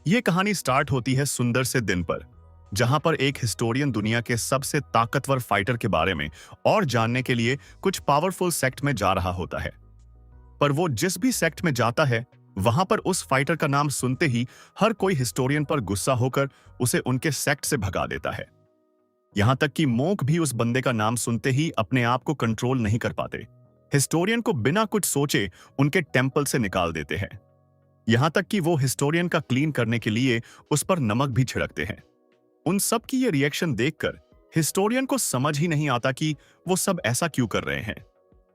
ये कहानी स्टार्ट होती है सुंदर से दिन पर, जहां पर एक हिस्टोरियन दुनिया के सबसे ताकतवर फाइटर के बारे में और जानने के लिए कुछ पावरफुल सेक्ट में जा रहा होता है। पर वो जिस भी सेक्ट में जाता है, वहां पर उस फाइटर का नाम सुनते ही हर कोई हिस्टोरियन पर गुस्सा होकर उसे उनके सेक्ट से भगा देता है। यहां तक कि मोंक भी उस बंदे का नाम सुनते ही अपने आप को कंट्रोल नहीं कर पाते। हिस्टोरियन को बिना कुछ सोचे उनके टेंपल से निकाल देते हैं। यहां तक कि वो हिस्टोरियन का क्लीन करने के लिए उस पर नमक भी छिड़कते हैं। उन सब की ये रिएक्शन देखकर हिस्टोरियन को समझ ही नहीं आता कि वो सब ऐसा क्यों कर रहे हैं,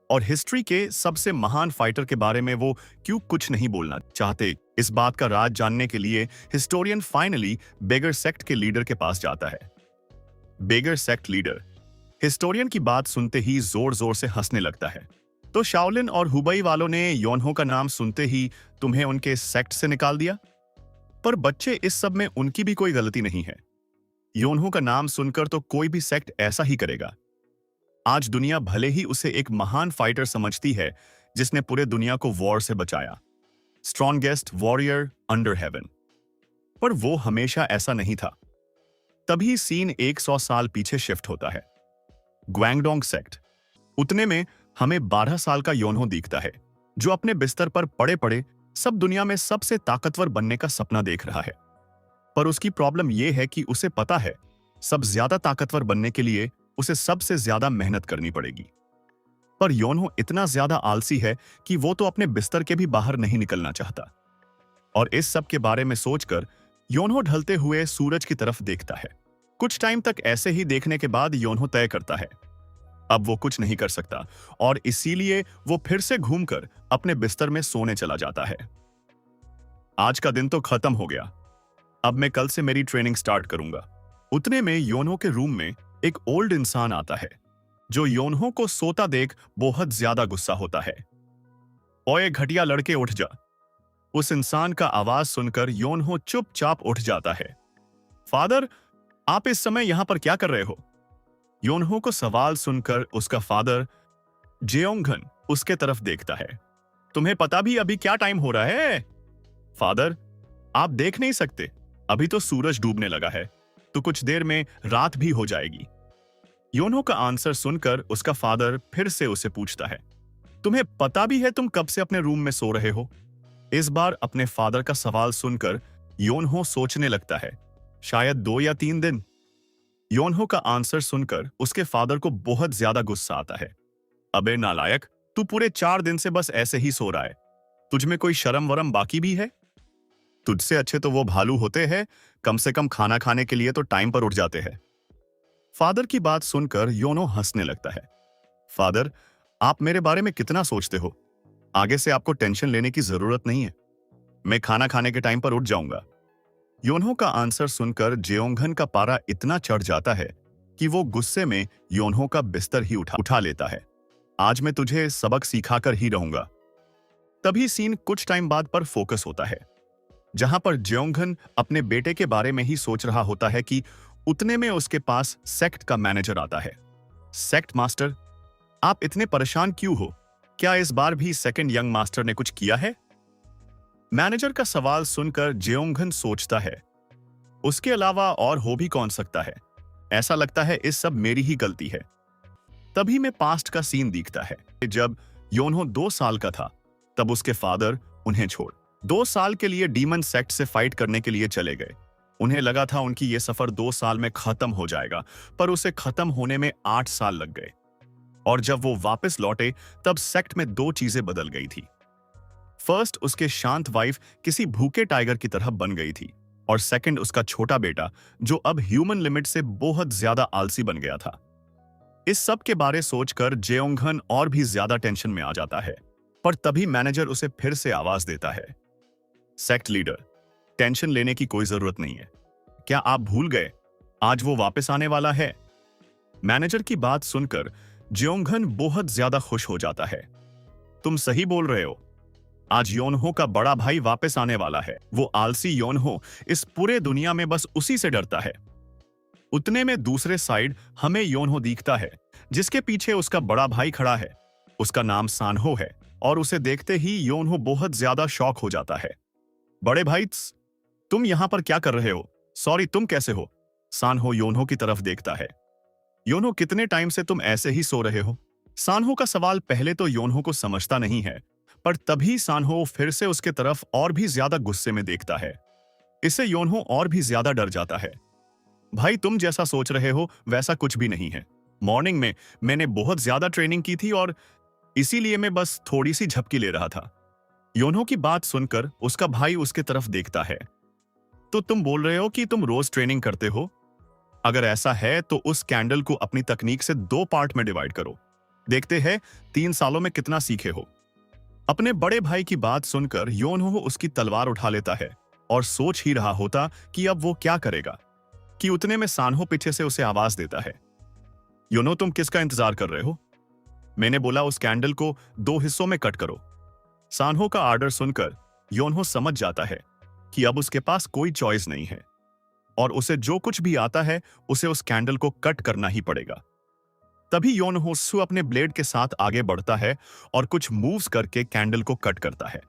और हिस्ट्री के सबसे महान फाइटर के बारे में वो क्यों कुछ नहीं बोलना चाहते। इस बात का राज जानने के लिए हिस्टोरियन फाइनली बेगर सेक्ट के लीडर के पास जाता है। बेगर सेक्ट लीडर हिस्टोरियन की बात सुनते ही जोर जोर से हंसने लगता है। तो शाओलिन और हुबई वालों ने योनहो का नाम सुनते ही तुम्हें उनके सेक्ट से निकाल दिया? पर बच्चे, इस सब में उनकी भी कोई गलती नहीं है। योनहो का नाम सुनकर तो कोई भी सेक्ट ऐसा ही करेगा। आज दुनिया भले ही उसे एक महान फाइटर समझती है जिसने पूरे दुनिया को वॉर से बचाया, स्ट्रॉन्गेस्ट वॉरियर अंडर हेवन, पर वो हमेशा ऐसा नहीं था। तभी सीन 100 साल पीछे शिफ्ट होता है। ग्वांगडोंग सेक्ट। उतने में हमें 12 साल का योनहो दिखता है, जो अपने बिस्तर पर पड़े पड़े सब दुनिया में सबसे ताकतवर बनने का सपना देख रहा है। पर उसकी प्रॉब्लम यह है कि उसे पता है सब ज्यादा ताकतवर बनने के लिए उसे सबसे ज्यादा मेहनत करनी पड़ेगी। पर योनहो इतना ज्यादा आलसी है कि वो तो अपने बिस्तर के भी बाहर नहीं निकलना चाहता। और इस सब के बारे में सोचकर योनहो ढलते हुए सूरज की तरफ देखता है। कुछ टाइम तक ऐसे ही देखने के बाद योनहो तय करता है अब वो कुछ नहीं कर सकता, और इसीलिए वो फिर से घूमकर अपने बिस्तर में सोने चला जाता है। आज का दिन तो खत्म हो गया, अब मैं कल से मेरी ट्रेनिंग स्टार्ट करूंगा। उतने में योनहो के रूम में एक ओल्ड इंसान आता है, जो योनहो को सोता देख बहुत ज्यादा गुस्सा होता है। ओए घटिया लड़के, उठ जा। उस इंसान का आवाज सुनकर योनहो चुपचाप उठ जाता है। फादर, आप इस समय यहां पर क्या कर रहे हो? योनहो को सवाल सुनकर उसका फादर जेओंगन उसके तरफ देखता है। तुम्हें पता भी अभी क्या टाइम हो रहा है? फादर, आप देख नहीं सकते, अभी तो सूरज डूबने लगा है, तो कुछ देर में रात भी हो जाएगी। योनहो का आंसर सुनकर उसका फादर फिर से उसे पूछता है, तुम्हें पता भी है तुम कब से अपने रूम में सो रहे हो? इस बार अपने फादर का सवाल सुनकर योनहो सोचने लगता है, शायद 2 या 3 दिन। योनहो का आंसर सुनकर उसके फादर को बहुत ज्यादा गुस्सा आता है। अबे नालायक, तू पूरे 4 दिन से बस ऐसे ही सो रहा है, तुझमें कोई शर्म वरम बाकी भी है? तुझसे अच्छे तो वो भालू होते हैं, कम से कम खाना खाने के लिए तो टाइम पर उठ जाते हैं। फादर की बात सुनकर योनो हंसने लगता है। फादर, आप मेरे बारे में कितना सोचते हो? आगे से आपको टेंशन लेने की जरूरत नहीं है, मैं खाना खाने के टाइम पर उठ जाऊंगा। योनहो का आंसर सुनकर जेओंगन का पारा इतना चढ़ जाता है कि वो गुस्से में योनहो का बिस्तर ही उठा लेता है। आज मैं तुझे सबक सिखाकर ही रहूंगा। तभी सीन कुछ टाइम बाद पर फोकस होता है, जहां पर जेओंगन अपने बेटे के बारे में ही सोच रहा होता है कि उतने में उसके पास सेक्ट का मैनेजर आता है। सेक्ट मास्टर, आप इतने परेशान क्यों हो? क्या इस बार भी सेकंड यंग मास्टर ने कुछ किया है? मैनेजर का सवाल सुनकर जेओंगन सोचता है, उसके अलावा और हो भी कौन सकता है? ऐसा लगता है इस सब मेरी ही गलती है। तभी में पास्ट का सीन दिखता है। जब योनहो 2 साल का था, तब उसके फादर उन्हें छोड़ 2 साल के लिए डीमन सेक्ट से फाइट करने के लिए चले गए। उन्हें लगा था उनकी ये सफर 2 साल में खत्म हो जाएगा, पर उसे खत्म होने में 8 साल लग गए। और जब वो वापस लौटे, तब सेक्ट में 2 चीजें बदल गई थी। फर्स्ट, उसके शांत वाइफ किसी भूखे टाइगर की तरह बन गई थी, और सेकंड, उसका छोटा बेटा जो अब ह्यूमन लिमिट से बहुत ज्यादा आलसी बन गया था। इस सब के बारे सोचकर जेओंगन और भी ज्यादा टेंशन में आ जाता है। पर तभी मैनेजर उसे फिर से आवाज देता है, सेक्ट लीडर, टेंशन लेने की कोई जरूरत नहीं है। क्या आप भूल गए, आज वो वापस आने वाला है? मैनेजर की बात सुनकर जेओंगन बहुत ज्यादा खुश हो जाता है। तुम सही बोल रहे हो, आज योनहो का बड़ा भाई वापस आने वाला है। वो आलसी योनहो इस पूरे दुनिया में बस उसी से डरता है। उतने में दूसरे साइड हमें योनहो दिखता है, जिसके पीछे उसका बड़ा भाई खड़ा है। उसका नाम सानहो है, और उसे देखते ही योनहो बहुत ज्यादा शॉक हो जाता है। बड़े भाई, तुम यहां पर क्या कर रहे हो? सॉरी, तुम कैसे हो? सानहो योनहो की तरफ देखता है। योनहो, कितने टाइम से तुम ऐसे ही सो रहे हो? सानहो का सवाल पहले तो योनहो को समझता नहीं है, पर तभी सानहो फिर से उसके तरफ और भी ज्यादा गुस्से में देखता है। इससे योनहो और भी ज्यादा डर जाता है। भाई, तुम जैसा सोच रहे हो वैसा कुछ भी नहीं है। मॉर्निंग में मैंने बहुत ज्यादा ट्रेनिंग की थी और इसीलिए मैं बस थोड़ी सी झपकी ले रहा था। योनहो की बात सुनकर उसका भाई उसके तरफ देखता है। तो तुम बोल रहे हो कि तुम रोज ट्रेनिंग करते हो? अगर ऐसा है तो उस कैंडल को अपनी तकनीक से 2 पार्ट में डिवाइड करो। देखते हैं 3 सालों में कितना सीखे हो। अपने बड़े भाई की बात सुनकर योनहो उसकी तलवार उठा लेता है और सोच ही रहा होता कि अब वो क्या करेगा कि उतने में सानहो पीछे से उसे आवाज देता है। योनो, तुम किसका इंतजार कर रहे हो? मैंने बोला उस कैंडल को 2 हिस्सों में कट करो। सानहो का आर्डर सुनकर योनहो समझ जाता है कि अब उसके पास कोई चॉइस नहीं है और उसे जो कुछ भी आता है उसे उस कैंडल को कट करना ही पड़ेगा। तभी योनहो अपने ब्लेड के साथ आगे बढ़ता है और कुछ मूव्स करके कैंडल को कट करता है।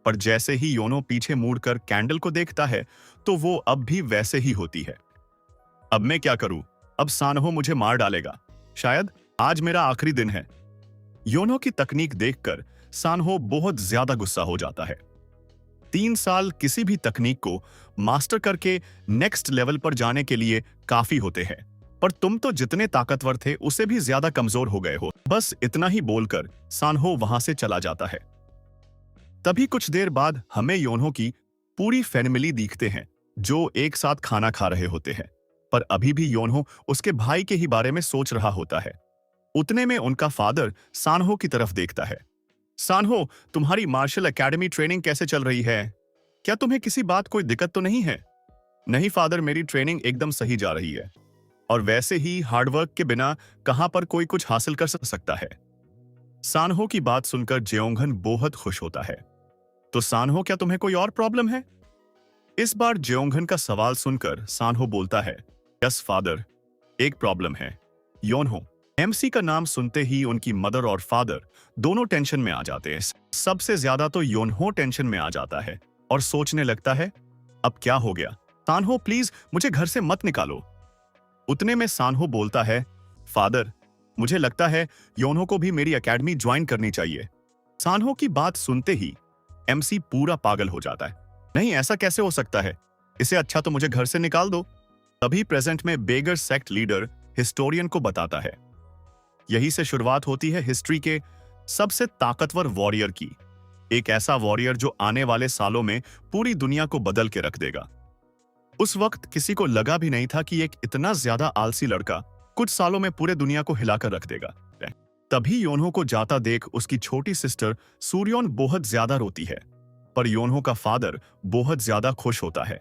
पर जैसे ही योनो पीछे मुड़कर कैंडल को देखता है तो वो अब भी वैसे ही होती है। अब मैं क्या करूं? अब सानहो मुझे मार डालेगा। शायद आज मेरा आखिरी दिन है। योनो की तकनीक देखकर सानहो बहुत ज्यादा गुस्सा हो जाता है। 3 साल किसी भी तकनीक को मास्टर करके नेक्स्ट लेवल पर जाने के लिए काफी होते हैं, पर तुम तो जितने ताकतवर थे उससे भी ज्यादा कमजोर हो गए हो। बस इतना ही बोलकर सानहो वहां से चला जाता है। तभी कुछ देर बाद हमें योनहो की पूरी फैमिली दिखते हैं जो एक साथ खाना खा रहे होते हैं, पर अभी भी योनहो उसके भाई के ही बारे में सोच रहा होता है। उतने में उनका फादर सानहो की तरफ देखता है। सानहो, तुम्हारी मार्शल एकेडमी ट्रेनिंग कैसे चल रही है? क्या तुम्हें किसी बात कोई दिक्कत तो नहीं है? नहीं फादर, मेरी ट्रेनिंग एकदम सही जा रही है और वैसे ही हार्डवर्क के बिना कहां पर कोई कुछ हासिल कर सकता है। सानहो की बात सुनकर जेओंगन बहुत खुश होता है। तो सानहो, क्या तुम्हें कोई और प्रॉब्लम है? इस बार जेओंगन का सवाल सुनकर सानहो बोलता है, यस फादर, एक प्रॉब्लम है। योनहो। एमसी का नाम सुनते ही उनकी मदर और फादर दोनों टेंशन में आ जाते हैं। सबसे ज्यादा तो योनहो टेंशन में आ जाता है और सोचने लगता है, अब क्या हो गया? सानहो प्लीज मुझे घर से मत निकालो। उतने में सानहो बोलता है, फादर, मुझे लगता है योनहो को भी मेरी एकेडमी ज्वाइन करनी चाहिए। सानहो की बात सुनते ही एमसी पूरा पागल हो जाता है। नहीं, ऐसा कैसे हो सकता है? इसे अच्छा तो मुझे घर से निकाल दो। तभी प्रेजेंट में बेगर सेक्ट लीडर हिस्टोरियन को बताता है। यही से शुरुआत होती है हिस्ट्री के सबसे ताकतवर वॉरियर की। एक ऐसा वॉरियर जो आने वाले सालों में पूरी दुनिया को बदल के रख देगा। उस वक्त किसी को लगा भी नहीं था कि एक इतना ज्यादा आलसी लड़का कुछ सालों में पूरे दुनिया को हिलाकर रख देगा। तभी योनहो को जाता देख उसकी छोटी सिस्टर सूर्योन बहुत ज्यादा रोती है, पर योनहो का फादर बहुत ज्यादा खुश होता है।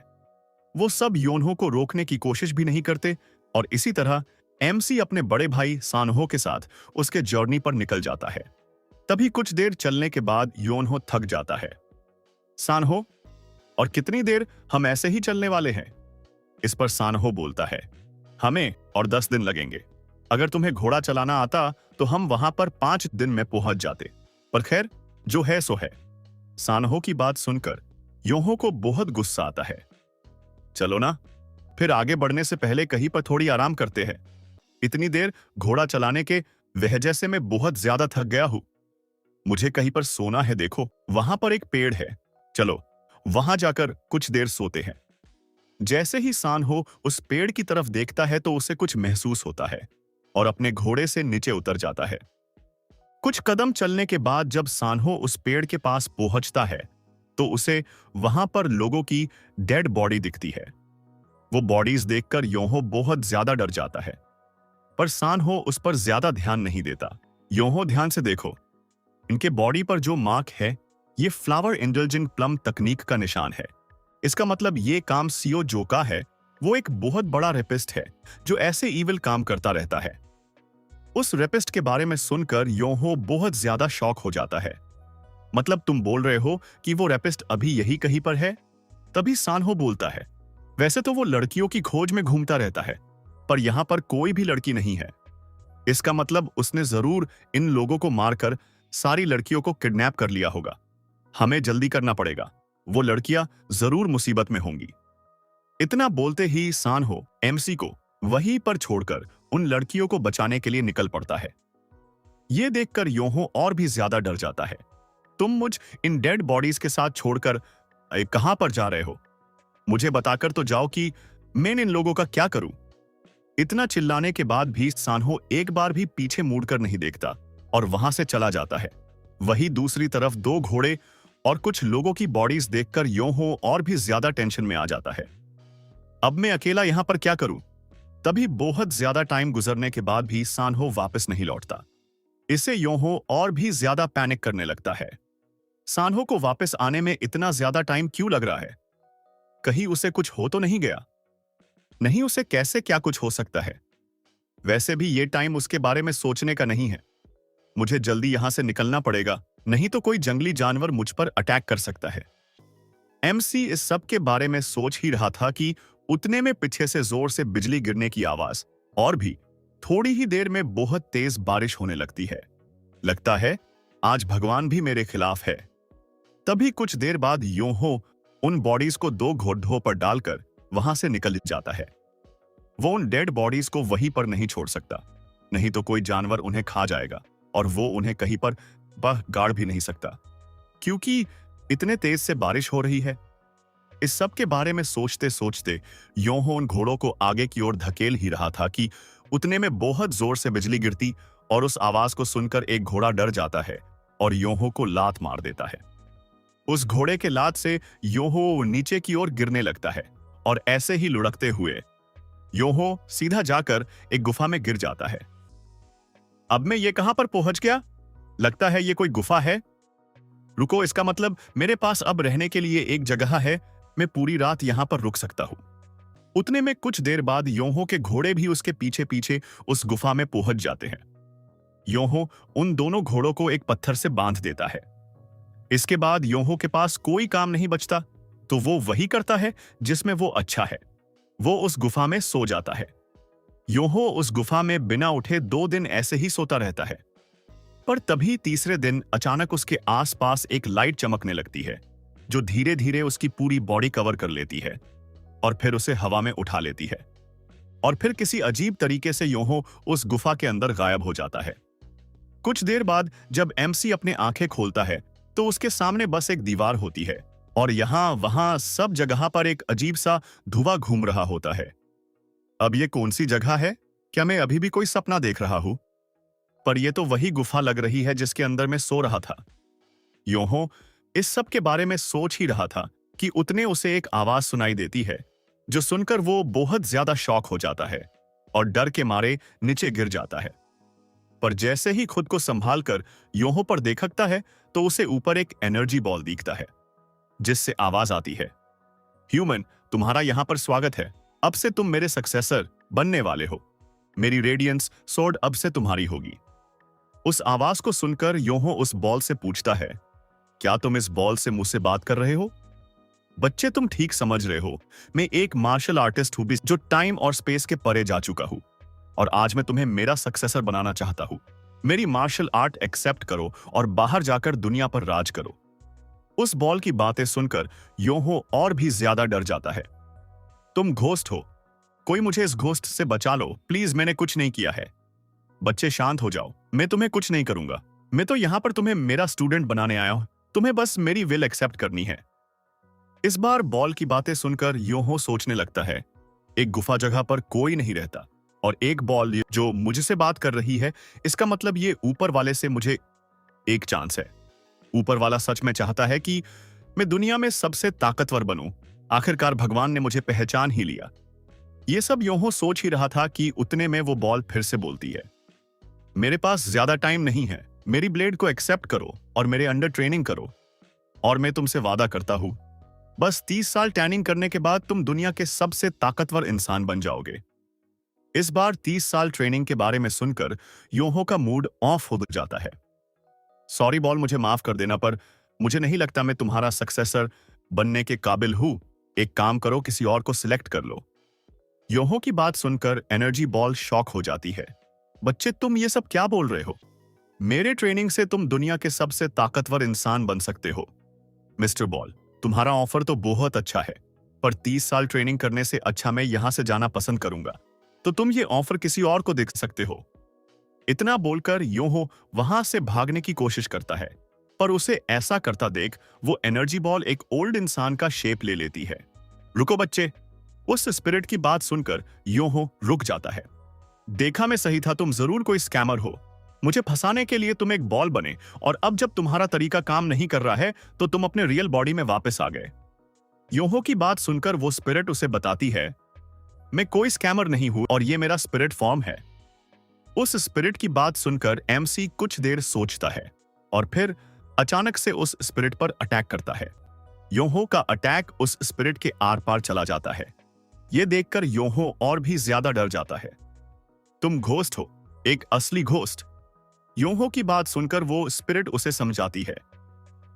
वो सब योनहो को रोकने की कोशिश भी नहीं करते और इसी तरह एमसी अपने बड़े भाई सानहो के साथ उसके जर्नी पर निकल जाता है। तभी कुछ देर चलने के बाद योनहो थक जाता है। सानहो, और कितनी देर हम ऐसे ही चलने वाले हैं? इस पर सानहो बोलता है, हमें और 10 दिन लगेंगे। अगर तुम्हें घोड़ा चलाना आता तो हम वहां पर 5 दिन में पहुंच जाते, पर खैर जो है सो है। सानहो की बात सुनकर योनहो को बहुत गुस्सा आता है। चलो ना, फिर आगे बढ़ने से पहले कहीं पर थोड़ी आराम करते हैं। इतनी देर घोड़ा चलाने के वजह से मैं बहुत ज्यादा थक गया हूं। मुझे कहीं पर सोना है। देखो, वहां पर एक पेड़ है, चलो वहां जाकर कुछ देर सोते हैं। जैसे ही सानहो उस पेड़ की तरफ देखता है तो उसे कुछ महसूस होता है और अपने घोड़े से नीचे उतर जाता है। कुछ कदम चलने के बाद जब सानहो उस पेड़ के पास पहुंचता है तो उसे वहां पर लोगों की डेड बॉडी दिखती है। वो बॉडीज देखकर योनहो बहुत ज्यादा डर जाता है, पर सानहो उस पर ज्यादा ध्यान नहीं देता। योनहो, ध्यान से देखो, इनके बॉडी पर जो मार्क है ये फ्लावर इंडल्जिंग प्लम तकनीक का निशान है। इसका मतलब ये काम सीओ जो का है, वो एक बहुत बड़ा रेपिस्ट है जो ऐसे इविल काम करता रहता है। उस रेपिस्ट के बारे में सुनकर योनहो बहुत ज्यादा शॉक हो जाता है। मतलब तुम बोल रहे हो कि वो रेपिस्ट अभी यही कहीं पर है? तभी सानहो बोलता है, वैसे तो वो लड़कियों की खोज में घूमता रहता है, पर यहां पर कोई भी लड़की नहीं है। इसका मतलब उसने जरूर इन लोगों को मारकर सारी लड़कियों को किडनैप कर लिया होगा। हमें जल्दी करना पड़ेगा, वो लड़कियां जरूर मुसीबत में होंगी। इतना बोलते ही सानहो एमसी को वहीं पर छोड़कर उन लड़कियों को बचाने के लिए निकल पड़ता है। ये देखकर योहो और भी ज्यादा डर जाता है। तुम मुझ इन डेड बॉडीज के साथ छोड़कर कहां पर जा रहे हो? मुझे बताकर तो जाओ कि मैं इन लोगों का क्या करूं। इतना चिल्लाने के बाद भी सानहो एक बार भी पीछे मुड़कर नहीं देखता और वहां से चला जाता है। वही दूसरी तरफ दो घोड़े और कुछ लोगों की बॉडीज देखकर योहो और भी ज्यादा टेंशन में आ जाता है। अब मैं अकेला यहां पर क्या करूं? तभी बहुत ज्यादा टाइम गुजरने के बाद भी सानहो वापस नहीं लौटता। इससे योहो और भी ज्यादा पैनिक करने लगता है। सानहो को वापस आने में इतना ज्यादा टाइम क्यों लग रहा है? कहीं उसे कुछ हो तो नहीं गया? नहीं, उसे कैसे क्या कुछ हो सकता है? वैसे भी ये टाइम उसके बारे में सोचने का नहीं है। मुझे जल्दी यहां से निकलना पड़ेगा, नहीं तो कोई जंगली जानवर मुझ पर अटैक कर सकता है। एमसी इस सब के बारे में सोच ही रहा था कि उतने में पीछे से जोर से बिजली गिरने की आवाज और भी थोड़ी ही देर में बहुत तेज बारिश होने लगती है। लगता है आज भगवान भी मेरे खिलाफ है। तभी कुछ देर बाद योहो उन बॉडीज को दो घोड़ों पर डालकर वहां से निकल जाता है। वो उन डेड बॉडीज को वहीं पर नहीं छोड़ सकता, नहीं तो कोई जानवर उन्हें खा जाएगा और वो उन्हें कहीं पर गाड़ भी नहीं सकता, क्योंकि इतने तेज से बारिश हो रही है। इस सब के बारे में सोचते सोचते योहो उन घोड़ों को आगे की ओर धकेल ही रहा था कि उतने में बहुत जोर से बिजली गिरती और उस आवाज को सुनकर एक घोड़ा डर जाता है और योहो को लात मार देता है। उस घोड़े के लात से योहो नीचे की ओर गिरने लगता है और ऐसे ही लुढ़कते हुए योहो सीधा जाकर एक गुफा में गिर जाता है। अब मैं ये कहां पर पहुंच गया? लगता है ये कोई गुफा है। रुको, इसका मतलब मेरे पास अब रहने के लिए एक जगह है। मैं पूरी रात यहां पर रुक सकता हूं। उतने में कुछ देर बाद योहो के घोड़े भी उसके पीछे पीछे उस गुफा में पहुंच जाते हैं। योहो उन दोनों घोड़ों को एक पत्थर से बांध देता है। इसके बाद योहो के पास कोई काम नहीं बचता, तो वो वही करता है जिसमें वो अच्छा है। वो उस गुफा में सो जाता है। योहो उस गुफा में बिना उठे 2 दिन ऐसे ही सोता रहता है। पर तभी तीसरे दिन अचानक उसके आसपास एक लाइट चमकने लगती है, जो धीरे धीरे उसकी पूरी बॉडी कवर कर लेती है और फिर उसे हवा में उठा लेती है। और फिर किसी अजीब तरीके से योहो उस गुफा के अंदर गायब हो जाता है। कुछ देर बाद जब एमसी अपने आंखें खोलता है तो उसके सामने बस एक दीवार होती है और यहां वहां सब जगह पर एक अजीब सा धुआं घूम रहा होता है। अब ये कौन सी जगह है? क्या मैं अभी भी कोई सपना देख रहा हूं? पर यह तो वही गुफा लग रही है जिसके अंदर मैं सो रहा था। योहो इस सब के बारे में सोच ही रहा था कि उतने उसे एक आवाज सुनाई देती है, जो सुनकर वो बहुत ज्यादा शॉक हो जाता है और डर के मारे नीचे गिर जाता है। पर जैसे ही खुद को संभाल कर योहो पर देखता है तो उसे ऊपर एक एनर्जी बॉल दिखता है, जिससे आवाज आती है, ह्यूमन, तुम्हारा यहां पर स्वागत है। अब से तुम मेरे सक्सेसर बनने वाले हो। मेरी रेडियंस स्वॉर्ड अब से तुम्हारी होगी। उस आवाज को सुनकर योहो उस बॉल से पूछता है, क्या तुम इस बॉल से मुझसे बात कर रहे हो? बच्चे, तुम ठीक समझ रहे हो। मैं एक मार्शल आर्टिस्ट हूं जो टाइम और स्पेस के परे जा चुका हूं और आज मैं तुम्हें मेरा सक्सेसर बनाना चाहता हूं। मेरी मार्शल आर्ट एक्सेप्ट करो और बाहर जाकर दुनिया पर राज करो। उस बॉल की बातें सुनकर योहो और भी ज्यादा डर जाता है। तुम घोस्ट हो, कोई मुझे इस घोस्ट से बचा लो प्लीज, मैंने कुछ नहीं किया है। बच्चे शांत हो जाओ, मैं तुम्हें कुछ नहीं करूंगा। मैं तो यहां पर तुम्हें मेरा स्टूडेंट बनाने आया हूं, तुम्हें बस मेरी विल एक्सेप्ट करनी है। इस बार बॉल की बातें सुनकर योहो सोचने लगता है, एक गुफा जगह पर कोई नहीं रहता और एक बॉल जो मुझसे बात कर रही है, इसका मतलब ये ऊपर वाले से मुझे एक चांस है। ऊपर वाला सच में चाहता है कि मैं दुनिया में सबसे ताकतवर बनूं। आखिरकार भगवान ने मुझे पहचान ही लिया। ये सब योहो सोच ही रहा था कि उतने में वो बॉल फिर से बोलती है, मेरे पास ज्यादा टाइम नहीं है। मेरी ब्लेड को एक्सेप्ट करो और मेरे अंडर ट्रेनिंग करो और मैं तुमसे वादा करता हूं, बस 30 साल ट्रेनिंग करने के बाद तुम दुनिया के सबसे ताकतवर इंसान बन जाओगे। इस बार 30 साल ट्रेनिंग के बारे में सुनकर योहो का मूड ऑफ हो जाता है। सॉरी बॉल, मुझे माफ कर देना, पर मुझे नहीं लगता मैं तुम्हारा सक्सेसर बनने के काबिल हूं। एक काम करो, किसी और को सिलेक्ट कर लो। योहो की बात सुनकर एनर्जी बॉल शॉक हो जाती है। बच्चे, तुम ये सब क्या बोल रहे हो? मेरे ट्रेनिंग से तुम दुनिया के सबसे ताकतवर इंसान बन सकते हो। मिस्टर बॉल, तुम्हारा ऑफर तो बहुत अच्छा है, पर 30 साल ट्रेनिंग करने से अच्छा मैं यहां से जाना पसंद करूंगा, तो तुम ये ऑफर किसी और को दे सकते हो। इतना बोलकर योहो वहां से भागने की कोशिश करता है, पर उसे ऐसा करता देख वो एनर्जी बॉल एक ओल्ड इंसान का शेप ले लेती है। रुको बच्चे, उस स्पिरिट की बात सुनकर योहो रुक जाता है। देखा मैं सही था, तुम जरूर कोई स्कैमर हो। मुझे फंसाने के लिए तुम एक बॉल बने, और अब जब तुम्हारा तरीका काम नहीं कर रहा है तो तुम अपने रियल बॉडी में वापस आ गए। योहो की बात सुनकर वो स्पिरिट उसे बताती है, मैं कोई स्कैमर नहीं हूं और ये मेरा स्पिरिट फॉर्म है। उस स्पिरिट की बात सुनकर एमसी कुछ देर सोचता है और फिर अचानक से उस स्पिरिट पर अटैक करता है। योहो का अटैक उस स्पिरिट के आर पार चला जाता है। यह देखकर योहो और भी ज्यादा डर जाता है। तुम घोस्ट हो, एक असली घोस्ट। योहो की बात सुनकर वो स्पिरिट उसे समझाती है,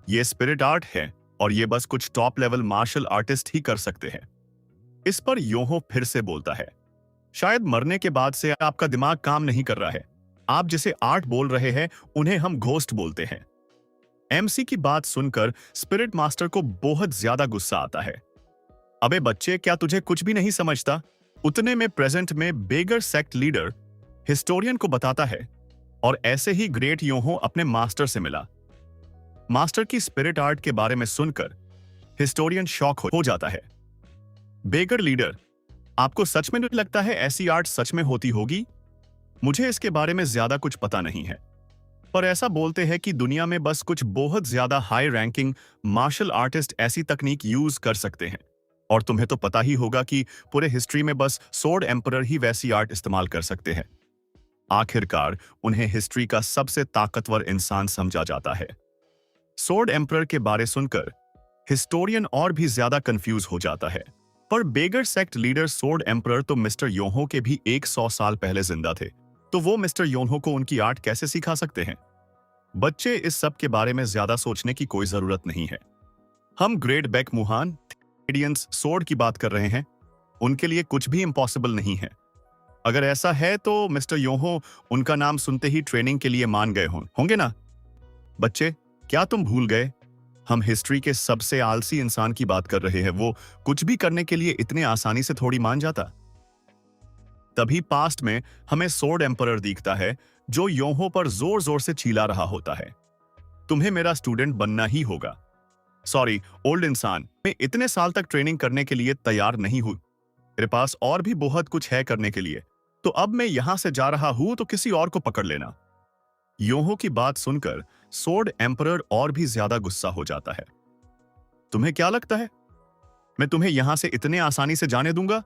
यह स्पिरिट आर्ट है और ये बस कुछ टॉप लेवल मार्शल आर्टिस्ट ही कर सकते हैं। इस पर योहो फिर से बोलता है, शायद मरने के बाद से आपका दिमाग काम नहीं कर रहा है। आप जिसे आर्ट बोल रहे हैं उन्हें हम घोस्ट बोलते हैं। एमसी की बात सुनकर स्पिरिट मास्टर को बहुत ज्यादा गुस्सा आता है। अबे बच्चे, क्या तुझे कुछ भी नहीं समझता? उतने में प्रेजेंट में बेगर सेक्ट लीडर हिस्टोरियन को बताता है, और ऐसे ही ग्रेट योहो अपने मास्टर से मिला। मास्टर की स्पिरिट आर्ट के बारे में सुनकर हिस्टोरियन शॉक हो जाता है। बेगर लीडर, आपको सच में नहीं लगता है ऐसी आर्ट सच में होती होगी? मुझे इसके बारे में ज्यादा कुछ पता नहीं है, पर ऐसा बोलते हैं कि दुनिया में बस कुछ बहुत ज्यादा हाई रैंकिंग मार्शल आर्टिस्ट ऐसी तकनीक यूज कर सकते हैं, और तुम्हें तो पता ही होगा कि पूरे हिस्ट्री में बस सोर्ड एम्परर ही वैसी आर्ट इस्तेमाल कर सकते हैं। आखिरकार उन्हें हिस्ट्री का सबसे ताकतवर इंसान समझा जाता है। सोर्ड एम्परर के बारे सुनकर हिस्टोरियन और भी ज्यादा कंफ्यूज हो जाता है, पर बेगर सेक्ट लीडर सोर्ड एम्परर तो मिस्टर योहो के भी 100 साल पहले जिंदा थे, तो वो मिस्टर योहो को उनकी आर्ट कैसे सिखा सकते हैं? बच्चे, इस सब के बारे में ज्यादा सोचने की कोई जरूरत नहीं है। हम ग्रेट बैक मुहान इंडियंस सोर्ड की बात कर रहे हैं, उनके लिए कुछ भी इम्पॉसिबल नहीं है। अगर ऐसा है तो मिस्टर योहो उनका नाम सुनते ही ट्रेनिंग के लिए मान गए होंगे ना? बच्चे, क्या तुम भूल गए हम हिस्ट्री के सबसे आलसी इंसान की बात कर रहे हैं? वो कुछ भी करने के लिए इतने आसानी से थोड़ी मान जाता। तभी पास्ट में हमें सोर्ड एम्परर दिखता है जो योहो पर जोर जोर से चिल्ला रहा होता है, तुम्हें मेरा स्टूडेंट बनना ही होगा। सॉरी ओल्ड इंसान, मैं इतने साल तक ट्रेनिंग करने के लिए तैयार नहीं हूं। मेरे पास और भी बहुत कुछ है करने के लिए, तो अब मैं यहां से जा रहा हूं, तो किसी और को पकड़ लेना। योहो की बात सुनकर सोर्ड एम्परर और भी ज्यादा गुस्सा हो जाता है। तुम्हें क्या लगता है मैं तुम्हें यहां से इतने आसानी से जाने दूंगा?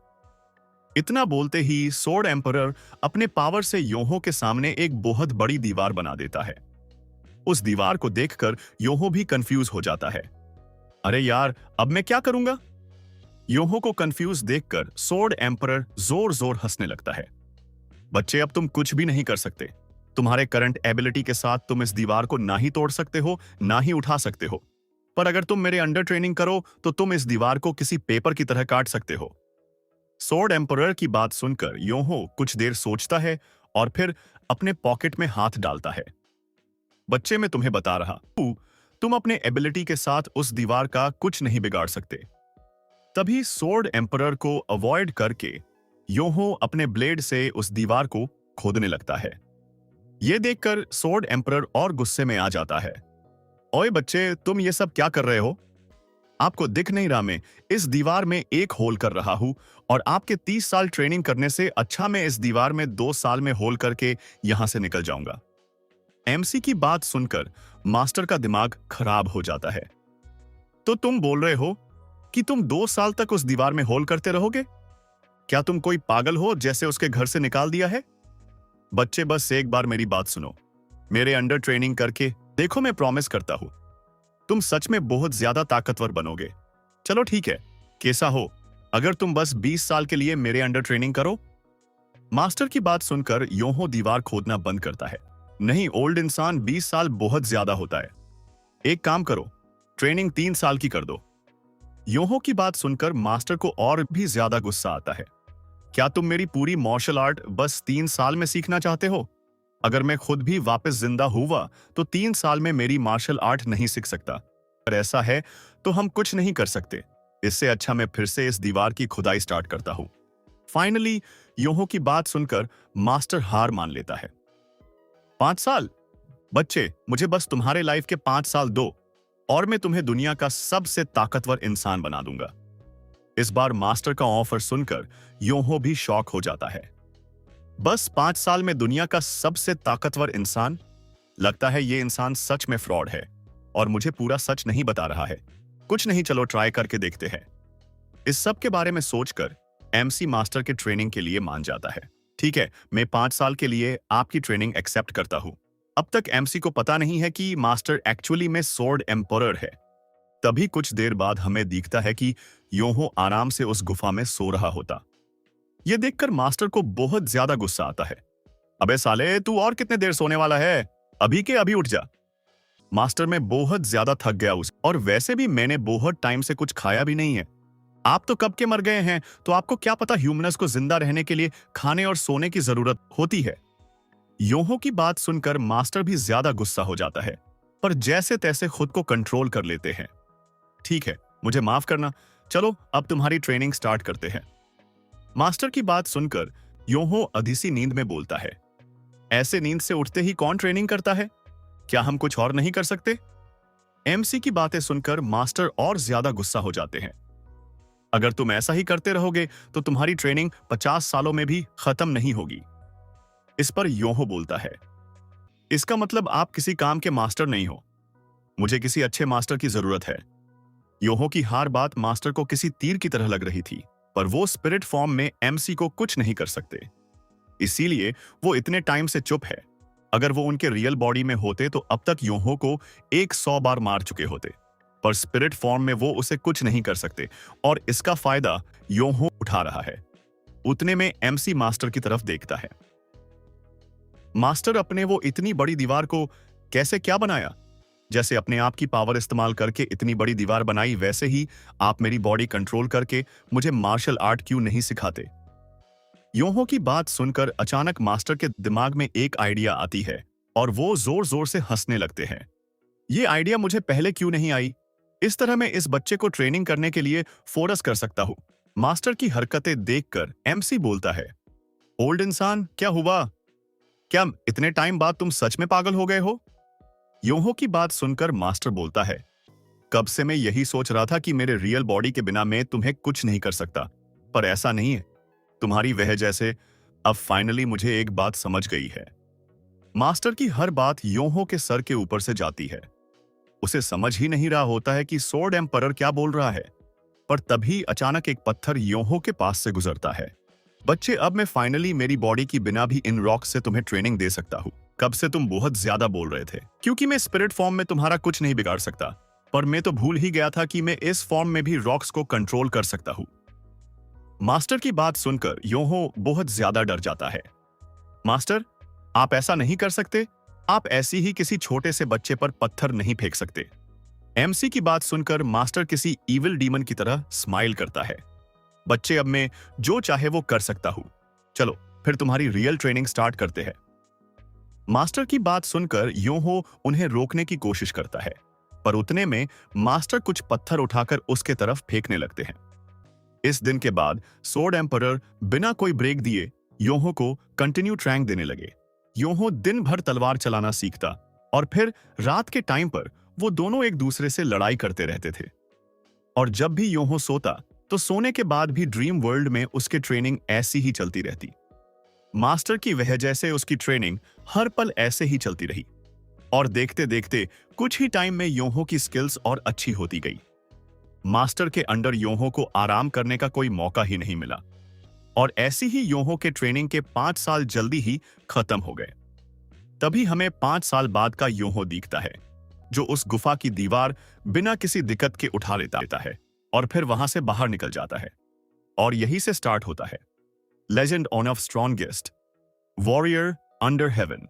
इतना बोलते ही सोर्ड एम्परर अपने पावर से योहो के सामने एक बहुत बड़ी दीवार बना देता है। उस दीवार को देखकर योहो भी कंफ्यूज हो जाता है। अरे यार, अब मैं क्या करूंगा? योहो को कंफ्यूज देखकर सोर्ड एम्परर जोर जोर हंसने लगता है। बच्चे, अब तुम कुछ भी नहीं कर सकते। तुम्हारे करंट एबिलिटी के साथ तुम इस दीवार को ना ही तोड़ सकते हो, ना ही उठा सकते हो, पर अगर तुम मेरे अंडर ट्रेनिंग करो तो तुम इस दीवार को किसी पेपर की तरह काट सकते हो। सोर्ड एम्परर की बात सुनकर योहो कुछ देर सोचता है और फिर अपने पॉकेट में हाथ डालता है। बच्चे, मैं तुम्हें बता रहा हूं, तुम अपने एबिलिटी के साथ उस दीवार का कुछ नहीं बिगाड़ सकते। तभी सोर्ड एम्परर को अवॉइड करके योहो अपने ब्लेड से उस दीवार को खोदने लगता है। यह देखकर सोर्ड एम्परर और गुस्से में आ जाता है। ओए बच्चे, तुम ये सब क्या कर रहे हो? आपको दिख नहीं रहा मैं इस दीवार में एक होल कर रहा हूं, और आपके 30 साल ट्रेनिंग करने से अच्छा मैं इस दीवार में 2 साल में होल करके यहां से निकल जाऊंगा। एमसी की बात सुनकर मास्टर का दिमाग खराब हो जाता है। तो तुम बोल रहे हो कि तुम 2 साल तक उस दीवार में होल करते रहोगे? क्या तुम कोई पागल हो जैसे उसके घर से निकाल दिया है? बच्चे, बस एक बार मेरी बात सुनो। मेरे अंडर ट्रेनिंग करके देखो, मैं प्रॉमिस करता हूं तुम सच में बहुत ज्यादा ताकतवर बनोगे। चलो ठीक है, कैसा हो अगर तुम बस 20 साल के लिए मेरे अंडर ट्रेनिंग करो? मास्टर की बात सुनकर योहो दीवार खोदना बंद करता है। नहीं ओल्ड इंसान, 20 साल बहुत ज्यादा होता है। एक काम करो, ट्रेनिंग 3 साल की कर दो। योहो की बात सुनकर मास्टर को और भी ज्यादा गुस्सा आता है। क्या तुम मेरी पूरी मार्शल आर्ट बस 3 साल में सीखना चाहते हो? अगर मैं खुद भी वापस जिंदा हुआ तो 3 साल में मेरी मार्शल आर्ट नहीं सीख सकता। अगर ऐसा है तो हम कुछ नहीं कर सकते। इससे अच्छा मैं फिर से इस दीवार की खुदाई स्टार्ट करता हूं। फाइनली योहो की बात सुनकर मास्टर हार मान लेता है। 5 साल? बच्चे, मुझे बस तुम्हारे लाइफ के 5 साल दो और मैं तुम्हें दुनिया का सबसे ताकतवर इंसान बना दूंगा। इस बार मास्टर का ऑफर सुनकर योहो भी शॉक हो जाता है। बस 5 साल में दुनिया का सबसे ताकतवर इंसान? लगता है ये इंसान सच में फ्रॉड है और मुझे पूरा सच नहीं बता रहा है। कुछ नहीं, चलो ट्राई करके देखते हैं। इस सब के बारे में सोचकर एमसी मास्टर के ट्रेनिंग के लिए मान जाता है। ठीक है, मैं 5 साल के लिए आपकी ट्रेनिंग एक्सेप्ट करता हूं। अब तक एमसी को पता नहीं है कि मास्टर एक्चुअली में सोर्ड एम्परर है। तभी कुछ देर बाद हमें दिखता है कि योहो आराम से उस गुफा में सो रहा होता। यह देखकर मास्टर को बहुत ज्यादा गुस्सा आता है। अबे साले, तू और कितने देर सोने वाला है? अभी के अभी उठ जा। मास्टर, मैं बहुत ज्यादा थक गया और वैसे भी मैंने बहुत टाइम से कुछ खाया भी नहीं है। आप तो कब के मर गए हैं, तो आपको क्या पता ह्यूमनस को जिंदा रहने के लिए खाने और सोने की जरूरत होती है। योहो की बात सुनकर मास्टर भी ज्यादा गुस्सा हो जाता है, पर जैसे तैसे खुद को कंट्रोल कर लेते हैं। ठीक है, मुझे माफ करना, चलो अब तुम्हारी ट्रेनिंग स्टार्ट करते हैं। मास्टर की बात सुनकर योहो अधीसी नींद में बोलता है, ऐसे नींद से उठते ही कौन ट्रेनिंग करता है? क्या हम कुछ और नहीं कर सकते? एमसी की बातें सुनकर मास्टर और ज्यादा गुस्सा हो जाते हैं। अगर तुम ऐसा ही करते रहोगे तो तुम्हारी ट्रेनिंग 50 सालों में भी खत्म नहीं होगी। इस पर योहो बोलता है, इसका मतलब आप किसी काम के मास्टर नहीं हो। मुझे किसी अच्छे मास्टर की जरूरत है। योहो की हर बात मास्टर को किसी तीर की तरह लग रही थी, पर वो स्पिरिट फॉर्म में एमसी को कुछ नहीं कर सकते। इसीलिए वो इतने टाइम से चुप है। अगर वो उनके रियल बॉडी में होते तो अब तक योहो को 100 बार मार चुके होते, पर स्पिरिट फॉर्म में वो उसे कुछ नहीं कर सकते और इसका फायदा योहो उठा रहा है। उतने में एमसी मास्टर की तरफ देखता है। मास्टर, अपने वो इतनी बड़ी दीवार को कैसे क्या बनाया? जैसे अपने आप की पावर इस्तेमाल करके इतनी बड़ी दीवार बनाई, वैसे ही आप मेरी बॉडी कंट्रोल करके मुझे मार्शल आर्ट क्यों नहीं सिखाते? योहो की बात सुनकर अचानक मास्टर के दिमाग में एक आइडिया आती है और वो जोर जोर से हंसने लगते हैं। ये आइडिया मुझे पहले क्यों नहीं आई? इस तरह मैं इस बच्चे को ट्रेनिंग करने के लिए फोर्स कर सकता हूं। मास्टर की हरकतें देखकर एमसी बोलता है, ओल्ड इंसान, क्या हुआ? क्या इतने टाइम बाद तुम सच में पागल हो गए हो? योहो की बात सुनकर मास्टर बोलता है, कब से मैं यही सोच रहा था कि मेरे रियल बॉडी के बिना मैं तुम्हें कुछ नहीं कर सकता, पर ऐसा नहीं है। तुम्हारी वजह से अब फाइनली मुझे एक बात समझ गई है। मास्टर की हर बात योहो के सर के ऊपर से जाती है। उसे समझ ही नहीं रहा होता है कि सोर्ड एम्परर क्या बोल रहा है, पर तभी अचानक एक पत्थर योहो के पास से गुजरता है। बच्चे, अब मैं फाइनली मेरी बॉडी की बिना भी इन रॉक्स से तुम्हें ट्रेनिंग दे सकता हूँ। कब से तुम बहुत ज्यादा बोल रहे थे, क्योंकि मैं स्पिरिट फॉर्म में तुम्हारा कुछ नहीं बिगाड़ सकता, पर मैं तो भूल ही गया था कि मैं इस फॉर्म में भी रॉक्स को कंट्रोल कर सकता हूँ। मास्टर की बात सुनकर योहो बहुत ज्यादा डर जाता है। मास्टर, आप ऐसा नहीं कर सकते। आप ऐसी ही किसी छोटे से बच्चे पर पत्थर नहीं फेंक सकते। एमसी की बात सुनकर मास्टर किसी इविल डीमन की तरह स्माइल करता है। बच्चे, अब मैं जो चाहे वो कर सकता हूं। चलो फिर तुम्हारी रियल ट्रेनिंग स्टार्ट करते हैं। मास्टर की बात सुनकर योहो उन्हें रोकने की कोशिश करता है, पर उतने में मास्टर कुछ पत्थर उठाकर उसके तरफ फेंकने लगते हैं। इस दिन के बाद सोर्ड एम्परर बिना कोई ब्रेक दिए योहो को कंटिन्यू ट्रैंक देने लगे। योहो दिन भर तलवार चलाना सीखता और फिर रात के टाइम पर वो दोनों एक दूसरे से लड़ाई करते रहते थे। और जब भी योहो सोता तो सोने के बाद भी ड्रीम वर्ल्ड में उसकी ट्रेनिंग ऐसी ही चलती रहती। मास्टर की वजह से उसकी ट्रेनिंग हर पल ऐसे ही चलती रही और देखते देखते कुछ ही टाइम में योहो की स्किल्स और अच्छी होती गई। मास्टर के अंडर योहो को आराम करने का कोई मौका ही नहीं मिला और ऐसी ही योहो के ट्रेनिंग के 5 साल जल्दी ही खत्म हो गए। तभी हमें 5 साल बाद का योहो दिखता है, जो उस गुफा की दीवार बिना किसी दिक्कत के उठा लेता है और फिर वहां से बाहर निकल जाता है। और यही से स्टार्ट होता है legend on off strongest warrior under heaven.